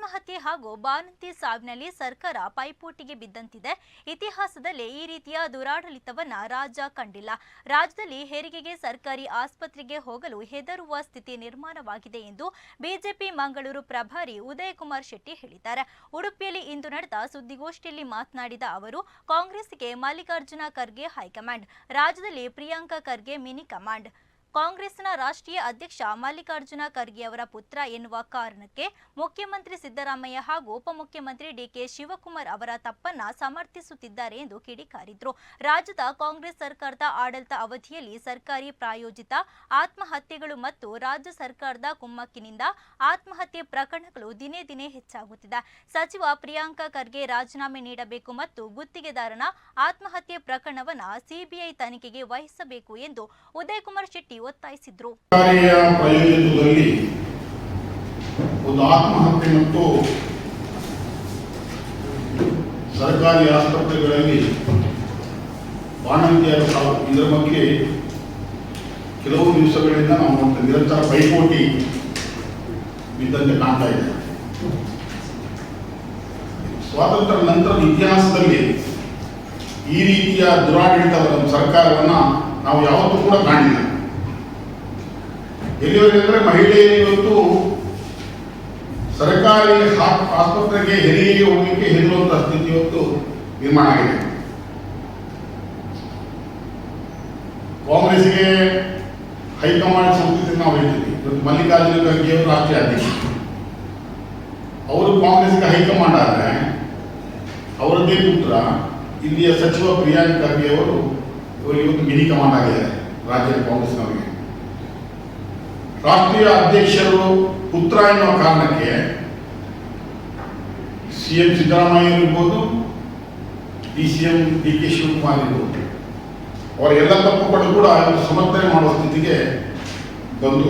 ಆತ್ಮಹತ್ಯೆ ಹಾಗೂ ಬಾಣಂತಿ ಸಾವಿನಲ್ಲಿ ಸರ್ಕಾರ ಪೈಪೋಟಿಗೆ ಬಿದ್ದಂತಿದೆ. ಇತಿಹಾಸದಲ್ಲೇ ಈ ರೀತಿಯ ದುರಾಡಳಿತವನ್ನ ರಾಜ್ಯ ಕಂಡಿಲ್ಲ. ರಾಜ್ಯದಲ್ಲಿ ಹೆರಿಗೆಗೆ ಸರ್ಕಾರಿ ಆಸ್ಪತ್ರೆಗೆ ಹೋಗಲು ಹೆದರುವ ಸ್ಥಿತಿ ನಿರ್ಮಾಣವಾಗಿದೆ ಎಂದು ಬಿಜೆಪಿ ಮಂಗಳೂರು ಪ್ರಭಾರಿ ಉದಯಕುಮಾರ್ ಶೆಟ್ಟಿ ಹೇಳಿದ್ದಾರೆ. ಉಡುಪಿಯಲ್ಲಿ ಇಂದು ನಡೆದ ಸುದ್ದಿಗೋಷ್ಠಿಯಲ್ಲಿ ಮಾತನಾಡಿದ ಅವರು, ಕಾಂಗ್ರೆಸ್ಗೆ ಮಲ್ಲಿಕಾರ್ಜುನ ಖರ್ಗೆ ಹೈಕಮಾಂಡ್, ರಾಜ್ಯದಲ್ಲಿ ಪ್ರಿಯಾಂಕಾ ಖರ್ಗೆ ಮಿನಿ ಕಮಾಂಡ್. ಕಾಂಗ್ರೆಸ್ನ ರಾಷ್ಟ್ರೀಯ ಅಧ್ಯಕ್ಷ ಮಲ್ಲಿಕಾರ್ಜುನ ಖರ್ಗೆ ಅವರ ಪುತ್ರ ಎನ್ನುವ ಕಾರಣಕ್ಕೆ ಮುಖ್ಯಮಂತ್ರಿ ಸಿದ್ದರಾಮಯ್ಯ ಹಾಗೂ ಉಪಮುಖ್ಯಮಂತ್ರಿ ಡಿಕೆ ಶಿವಕುಮಾರ್ ಅವರ ತಪ್ಪನ್ನ ಸಮರ್ಥಿಸುತ್ತಿದ್ದಾರೆ ಎಂದು ಕಿಡಿಕಾರಿದ್ರು. ರಾಜ್ಯದ ಕಾಂಗ್ರೆಸ್ ಸರ್ಕಾರದ ಆಡಳಿತ ಅವಧಿಯಲ್ಲಿ ಸರ್ಕಾರಿ ಪ್ರಾಯೋಜಿತ ಆತ್ಮಹತ್ಯೆಗಳು ಮತ್ತು ರಾಜ್ಯ ಸರ್ಕಾರದ ಕುಮ್ಮಕ್ಕಿನಿಂದ ಆತ್ಮಹತ್ಯೆ ಪ್ರಕರಣಗಳು ದಿನೇ ದಿನೇ ಹೆಚ್ಚಾಗುತ್ತಿದೆ. ಸಚಿವ ಪ್ರಿಯಾಂಕಾ ಖರ್ಗೆ ರಾಜೀನಾಮೆ ನೀಡಬೇಕು ಮತ್ತು ಗುತ್ತಿಗೆದಾರನ ಆತ್ಮಹತ್ಯೆ ಪ್ರಕರಣವನ್ನು ಸಿಬಿಐ ತನಿಖೆಗೆ ವಹಿಸಬೇಕು ಎಂದು ಉದಯಕುಮಾರ್ ಶೆಟ್ಟಿ ಒತ್ತಾಯಿಸಿದ್ರು. ಪ್ರಾಯೋಜಿತದಲ್ಲಿ ಒಂದು ಆತ್ಮಹತ್ಯೆ ಮತ್ತು ಸರ್ಕಾರಿ ಆಸ್ಪತ್ರೆಗಳಲ್ಲಿ ಬಾಣಂತಿಯರ ಸಾವು, ಇದರ ಬಗ್ಗೆ ಕೆಲವು ದಿವಸಗಳಿಂದ ನಾವು ನಿರಂತರ ಪೈಪೋಟಿ ಬಿದ್ದಂತೆ ಕಾಣ್ತಾ ಇದೆ. ಸ್ವಾತಂತ್ರ್ಯ ನಂತರದ ಇತಿಹಾಸದಲ್ಲಿ ಈ ರೀತಿಯ ದುರಾಡಳಿತದ ಸರ್ಕಾರವನ್ನು ನಾವು ಯಾವತ್ತೂ ಕೂಡ ಕಾಣಿಲ್ಲ. ಎಲ್ಲಿವರೆಗೆ ಅಂದರೆ ಮಹಿಳೆಯರು ಇವತ್ತು ಸರ್ಕಾರಿ ಆಸ್ಪತ್ರೆಗೆ ಹೆರಿಗೆಗೆ ಹೋಗಲಿಕ್ಕೆ ಹೆದರುವಂತಹ ಸ್ಥಿತಿ ಇವತ್ತು ನಿರ್ಮಾಣ ಆಗಿದೆ. ಕಾಂಗ್ರೆಸ್ಗೆ ಹೈಕಮಾಂಡ್ ಸಂಸ್ಥೆ ನಾವು ಹೇಳ್ತೀವಿ. ಇವತ್ತು ಮಲ್ಲಿಕಾರ್ಜುನ ಖರ್ಗೆ ಅವರು ರಾಷ್ಟ್ರೀಯ ಅಧ್ಯಕ್ಷ, ಅವರು ಕಾಂಗ್ರೆಸ್ಗೆ ಹೈಕಮಾಂಡ್ ಆದರೆ ಅವರದ್ದೇ ಪುತ್ರ ಇಲ್ಲಿಯ ಸಚಿವ ಪ್ರಿಯಾಂಕ್ ಖರ್ಗೆ ಅವರು ಇವತ್ತು ಮಿನಿ ಕಮಾಂಡ್ ಆಗಿದ್ದಾರೆ ರಾಜ್ಯದ ಕಾಂಗ್ರೆಸ್ನವರಿಗೆ. ರಾಷ್ಟ್ರೀಯ ಅಧ್ಯಕ್ಷರು ಪುತ್ರ ಎನ್ನುವ ಕಾರಣಕ್ಕೆ ಸಿಎಂ ಸಿದ್ದರಾಮಯ್ಯ ಇರ್ಬೋದು, ಡಿಸಿಎಂ ಡಿಕೆ ಶಿವಕುಮಾರ್ ಇರ್ಬೋದು, ಅವರ ಎಲ್ಲ ತಪ್ಪುಗಳು ಕೂಡ ಸಮರ್ಥನೆ ಮಾಡುವ ಸ್ಥಿತಿಗೆ ಬಂದು